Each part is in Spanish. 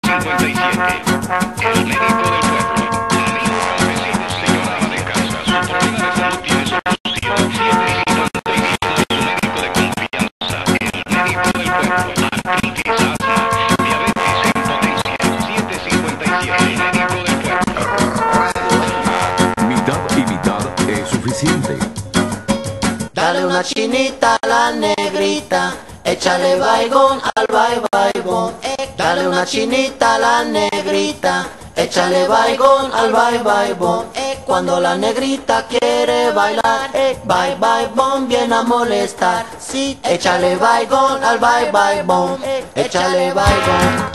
El médico del pueblo. Amigos campesinos, señora ama de casa, su problema de salud tiene solución. 751, su médico de confianza. El médico del pueblo. Artritis, asma, diabetes en potencia. 757, el médico del pueblo. Mitad y mitad es suficiente. Dale una chinita a la negrita, échale baigón al baigón. Dale una chinita a la negrita, échale baigón al baigón. Cuando la negrita quiere bailar, baigón viene a molestar. Sí, échale baigón al baigón, échale baigón.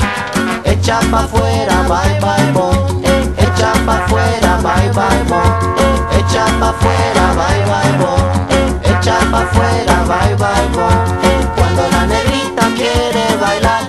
Echa pa' afuera, baigón. Echa pa' afuera, baigón. Echa pa' afuera, baigón. Echa pa' afuera, baigón. Cuando la negrita quiere bailar,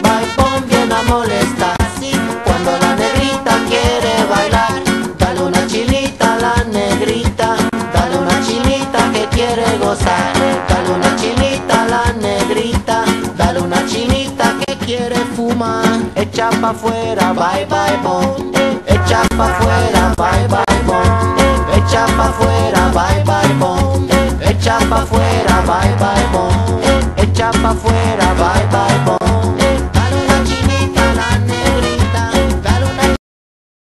baigón viene a molestar. Sí, cuando la negrita quiere bailar, dale una chinita a la negrita, dale una chinita que quiere gozar. Dale una chinita a la negrita, dale una chinita que quiere fumar. Echa pa' afuera, baigón. Echa pa' afuera, baigón. Echa pa' afuera, baigón. Echa pa' afuera, baigón.